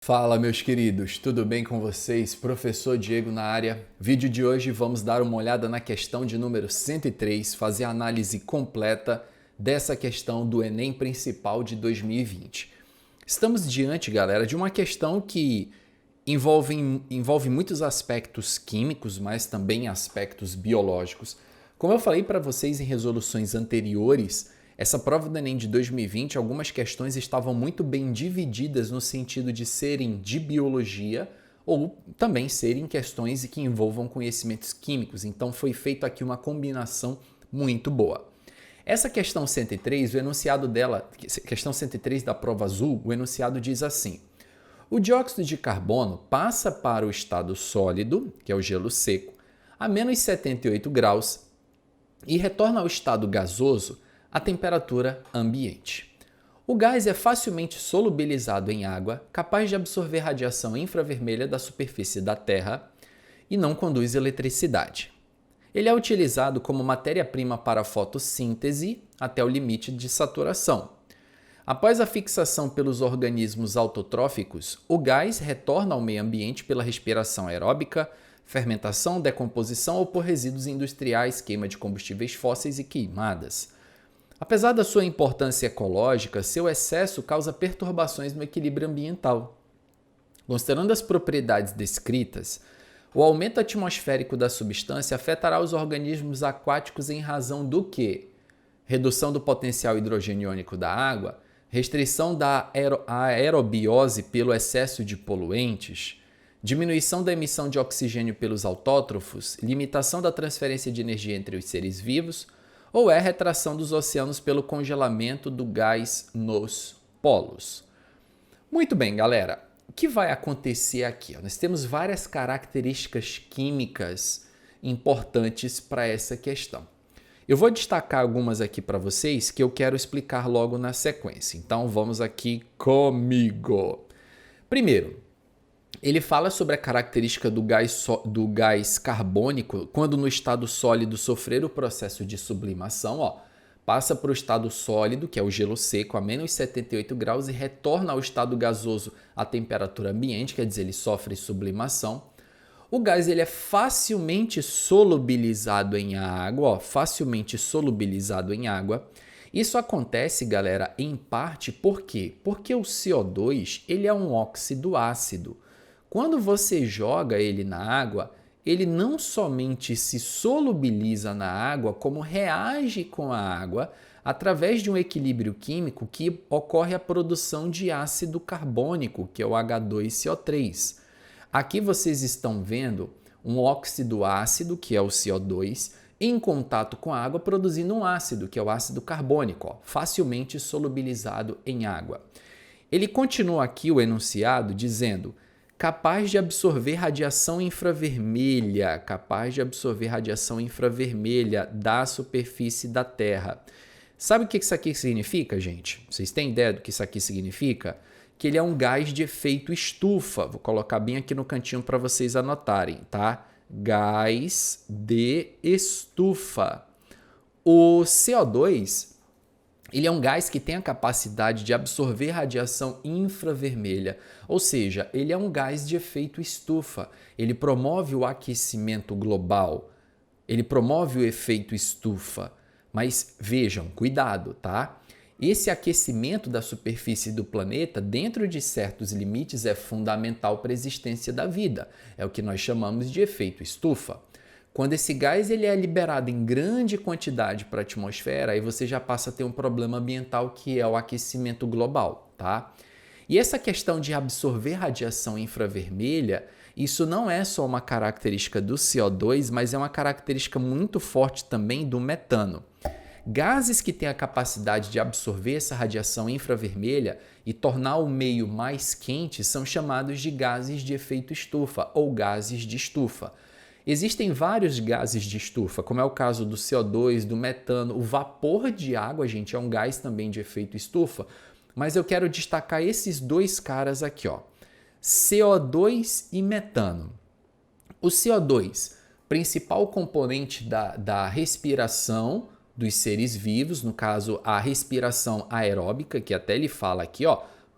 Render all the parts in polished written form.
Fala, meus queridos, tudo bem com vocês? Professor Diego na área. Vídeo de hoje vamos dar uma olhada na questão de número 103, fazer a análise completa dessa questão do Enem principal de 2020. Estamos diante, galera, de uma questão que envolve muitos aspectos químicos, mas também aspectos biológicos. Como eu falei para vocês em resoluções anteriores, essa prova do Enem de 2020, algumas questões estavam muito bem divididas no sentido de serem de biologia ou também serem questões que envolvam conhecimentos químicos. Então foi feita aqui uma combinação muito boa. Essa questão 103, o enunciado dela, questão 103 da prova azul, o enunciado diz assim: o dióxido de carbono passa para o estado sólido, que é o gelo seco, a menos 78 graus e retorna ao estado gasoso a temperatura ambiente. O gás é facilmente solubilizado em água, capaz de absorver radiação infravermelha da superfície da Terra e não conduz eletricidade. Ele é utilizado como matéria-prima para a fotossíntese até o limite de saturação. Após a fixação pelos organismos autotróficos, o gás retorna ao meio ambiente pela respiração aeróbica, fermentação, decomposição ou por resíduos industriais, queima de combustíveis fósseis e queimadas. Apesar da sua importância ecológica, seu excesso causa perturbações no equilíbrio ambiental. Considerando as propriedades descritas, o aumento atmosférico da substância afetará os organismos aquáticos em razão do quê? Redução do potencial hidrogeniônico da água, restrição da aerobiose pelo excesso de poluentes, diminuição da emissão de oxigênio pelos autótrofos, limitação da transferência de energia entre os seres vivos, ou é retração dos oceanos pelo congelamento do gás nos polos. Muito bem, galera. O que vai acontecer aqui? Nós temos várias características químicas importantes para essa questão. Eu vou destacar algumas aqui para vocês que eu quero explicar logo na sequência. Então, vamos aqui comigo. Primeiro, ele fala sobre a característica do gás carbônico quando no estado sólido sofrer o processo de sublimação, passa para o estado sólido, que é o gelo seco, a menos 78 graus e retorna ao estado gasoso à temperatura ambiente, quer dizer, ele sofre sublimação. O gás ele é facilmente solubilizado em água, facilmente solubilizado em água. Isso acontece, galera, em parte por quê? Porque o CO2 ele é um óxido ácido. Quando você joga ele na água, ele não somente se solubiliza na água, como reage com a água através de um equilíbrio químico que ocorre a produção de ácido carbônico, que é o H2CO3. Aqui vocês estão vendo um óxido ácido, que é o CO2, em contato com a água, produzindo um ácido, que é o ácido carbônico, facilmente solubilizado em água. Ele continua aqui o enunciado dizendo: capaz de absorver radiação infravermelha, da superfície da Terra. Sabe o que isso aqui significa, gente? Vocês têm ideia do que isso aqui significa? Que ele é um gás de efeito estufa. Vou colocar bem aqui no cantinho para vocês anotarem, tá? Gás de estufa. O CO2, ele é um gás que tem a capacidade de absorver radiação infravermelha, ou seja, ele é um gás de efeito estufa. Ele promove o aquecimento global, ele promove o efeito estufa. Mas vejam, cuidado, tá? Esse aquecimento da superfície do planeta, dentro de certos limites, é fundamental para a existência da vida. É o que nós chamamos de efeito estufa. Quando esse gás ele é liberado em grande quantidade para a atmosfera, aí você já passa a ter um problema ambiental que é o aquecimento global, tá? E essa questão de absorver radiação infravermelha, isso não é só uma característica do CO2, mas é uma característica muito forte também do metano. Gases que têm a capacidade de absorver essa radiação infravermelha e tornar o meio mais quente são chamados de gases de efeito estufa ou gases de estufa. Existem vários gases de estufa, como é o caso do CO2, do metano. O vapor de água, gente, é um gás também de efeito estufa, mas eu quero destacar esses dois caras aqui, CO2 e metano. O CO2, principal componente da respiração dos seres vivos, no caso a respiração aeróbica, que até ele fala aqui,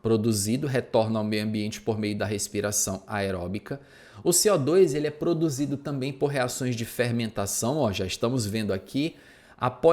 produzido, retorna ao meio ambiente por meio da respiração aeróbica. O CO2 ele é produzido também por reações de fermentação, ó, já estamos vendo aqui.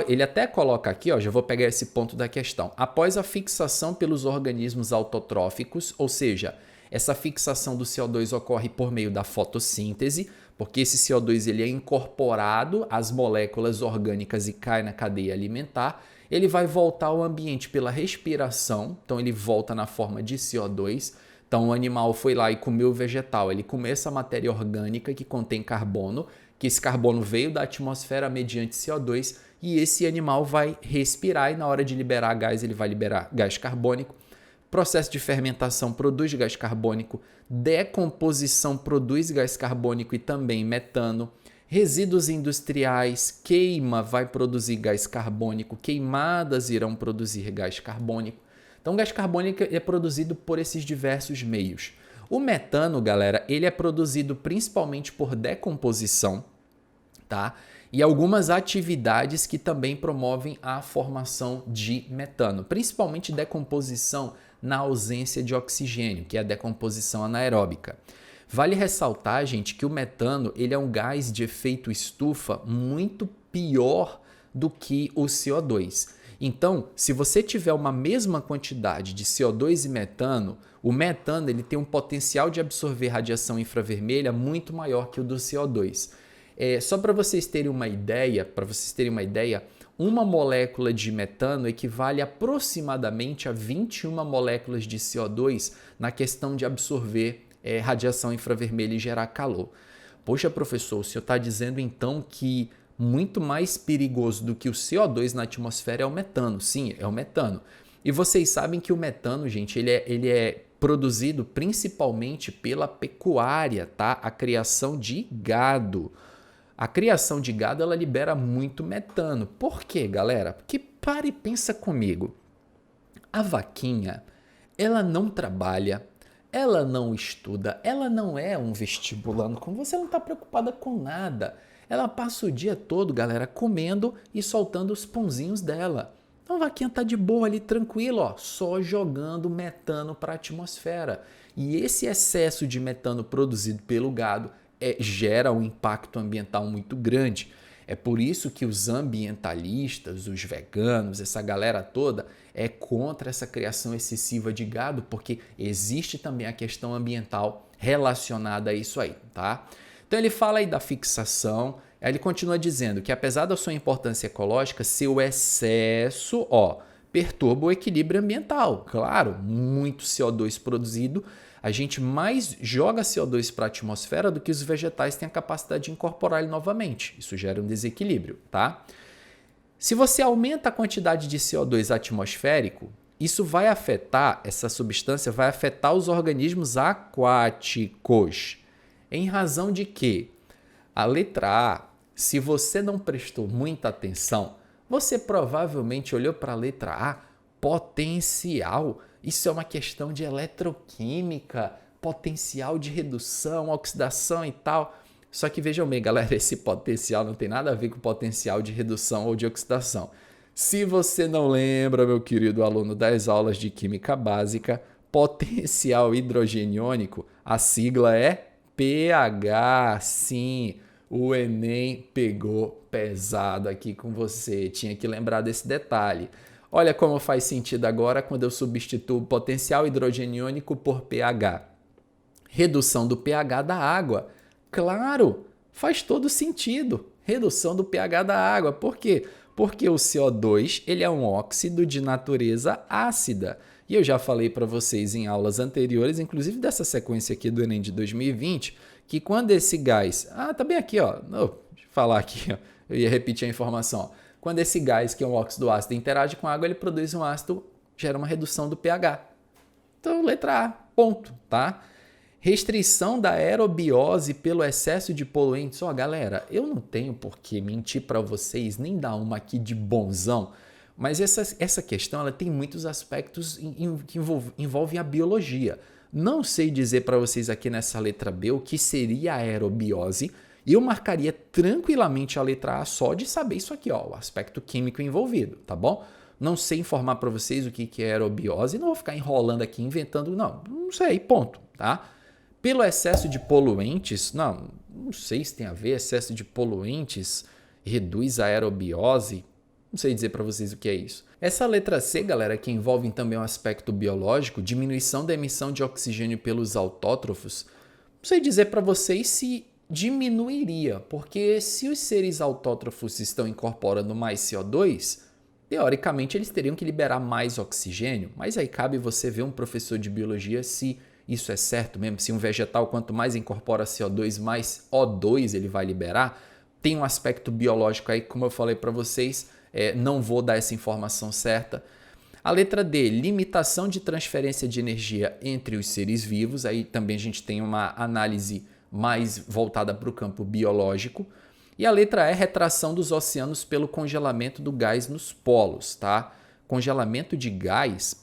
Ele até coloca aqui, ó, já vou pegar esse ponto da questão. Após a fixação pelos organismos autotróficos, ou seja, essa fixação do CO2 ocorre por meio da fotossíntese, porque esse CO2 ele é incorporado às moléculas orgânicas e cai na cadeia alimentar. Ele vai voltar ao ambiente pela respiração, então ele volta na forma de CO2. Então o animal foi lá e comeu o vegetal, ele comeu essa matéria orgânica que contém carbono, que esse carbono veio da atmosfera mediante CO2 e esse animal vai respirar e na hora de liberar gás ele vai liberar gás carbônico. Processo de fermentação produz gás carbônico, decomposição produz gás carbônico e também metano. Resíduos industriais, queima vai produzir gás carbônico, queimadas irão produzir gás carbônico. Então, o gás carbônico é produzido por esses diversos meios. O metano, galera, ele é produzido principalmente por decomposição, tá? E algumas atividades que também promovem a formação de metano, principalmente decomposição na ausência de oxigênio, que é a decomposição anaeróbica. Vale ressaltar, gente, que o metano ele é um gás de efeito estufa muito pior do que o CO2. Então, se você tiver uma mesma quantidade de CO2 e metano, o metano ele tem um potencial de absorver radiação infravermelha muito maior que o do CO2. Só para vocês terem uma ideia, uma molécula de metano equivale aproximadamente a 21 moléculas de CO2 na questão de absorver radiação infravermelha e gerar calor. Poxa, professor, o senhor está dizendo então que muito mais perigoso do que o CO2 na atmosfera é o metano. Sim, é o metano. E vocês sabem que o metano, gente, ele é produzido principalmente pela pecuária, tá? A criação de gado. A criação de gado, ela libera muito metano. Por quê, galera? Porque para e pensa comigo. A vaquinha, ela não trabalha, ela não estuda, ela não é um vestibulando, como você não está preocupada com nada. Ela passa o dia todo, galera, comendo e soltando os pãozinhos dela. Então a vaquinha tá de boa ali, tranquilo, ó, só jogando metano para a atmosfera. E esse excesso de metano produzido pelo gado gera um impacto ambiental muito grande. É por isso que os ambientalistas, os veganos, essa galera toda é contra essa criação excessiva de gado, porque existe também a questão ambiental relacionada a isso aí, tá? Então ele fala aí da fixação, aí ele continua dizendo que apesar da sua importância ecológica, seu excesso, perturba o equilíbrio ambiental. Claro, muito CO2 produzido, a gente mais joga CO2 para a atmosfera do que os vegetais têm a capacidade de incorporar ele novamente. Isso gera um desequilíbrio, tá? Se você aumenta a quantidade de CO2 atmosférico, isso vai afetar, essa substância vai afetar os organismos aquáticos. Em razão de que a letra A, se você não prestou muita atenção, você provavelmente olhou para a letra A, potencial. Isso é uma questão de eletroquímica, potencial de redução, oxidação e tal. Só que vejam bem, galera, esse potencial não tem nada a ver com potencial de redução ou de oxidação. Se você não lembra, meu querido aluno das aulas de Química Básica, potencial hidrogeniônico, a sigla é pH. Sim, o Enem pegou pesado aqui com você, tinha que lembrar desse detalhe. Olha como faz sentido agora quando eu substituo potencial hidrogeniônico por pH. Redução do pH da água. Claro, faz todo sentido. Redução do pH da água. Por quê? Porque o CO2 ele é um óxido de natureza ácida. E eu já falei para vocês em aulas anteriores, inclusive dessa sequência aqui do Enem de 2020, que quando esse gás... tá bem aqui, ó. Deixa eu falar aqui, ó. Eu ia repetir a informação, ó. Quando esse gás, que é um óxido ácido, interage com a água, ele produz um ácido, gera uma redução do pH. Então, letra A, ponto, tá? Restrição da aerobiose pelo excesso de poluentes. Galera, eu não tenho por que mentir para vocês, nem dar uma aqui de bonzão, mas essa questão ela tem muitos aspectos que envolvem a biologia. Não sei dizer para vocês aqui nessa letra B o que seria a aerobiose, e eu marcaria tranquilamente a letra A só de saber isso aqui, ó, o aspecto químico envolvido, tá bom? não sei informar para vocês o que é aerobiose, não vou ficar enrolando aqui, inventando, não sei, ponto, tá? Pelo excesso de poluentes, não sei se tem a ver, excesso de poluentes reduz a aerobiose, não sei dizer para vocês o que é isso. Essa letra C, galera, que envolve também um aspecto biológico, diminuição da emissão de oxigênio pelos autótrofos, não sei dizer para vocês se diminuiria, porque se os seres autótrofos estão incorporando mais CO2, teoricamente eles teriam que liberar mais oxigênio, mas aí cabe você ver um professor de biologia se isso é certo mesmo, se um vegetal quanto mais incorpora CO2, mais O2 ele vai liberar. Tem um aspecto biológico aí, como eu falei para vocês, não vou dar essa informação certa. A letra D, limitação de transferência de energia entre os seres vivos. Aí também a gente tem uma análise mais voltada para o campo biológico. E a letra E, retração dos oceanos pelo congelamento do gás nos polos, tá? Congelamento de gás,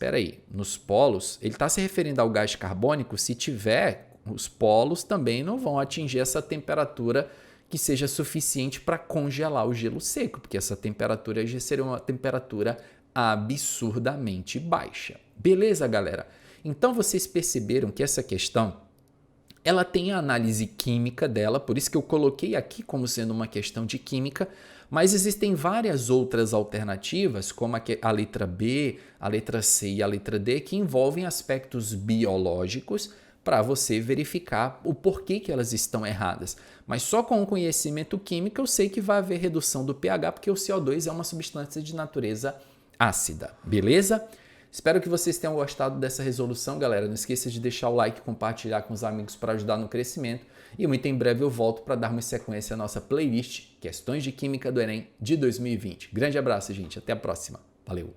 nos polos, ele está se referindo ao gás carbônico. Se tiver, os polos também não vão atingir essa temperatura que seja suficiente para congelar o gelo seco, porque essa temperatura já seria uma temperatura absurdamente baixa. Beleza, galera? Então vocês perceberam que essa questão ela tem a análise química dela, por isso que eu coloquei aqui como sendo uma questão de química, mas existem várias outras alternativas, como a letra B, a letra C e a letra D, que envolvem aspectos biológicos para você verificar o porquê que elas estão erradas. Mas só com o conhecimento químico eu sei que vai haver redução do pH, porque o CO2 é uma substância de natureza ácida, beleza? Espero que vocês tenham gostado dessa resolução, galera. Não esqueça de deixar o like e compartilhar com os amigos para ajudar no crescimento. E muito em breve eu volto para darmos sequência à nossa playlist Questões de Química do Enem de 2020. Grande abraço, gente. Até a próxima. Valeu!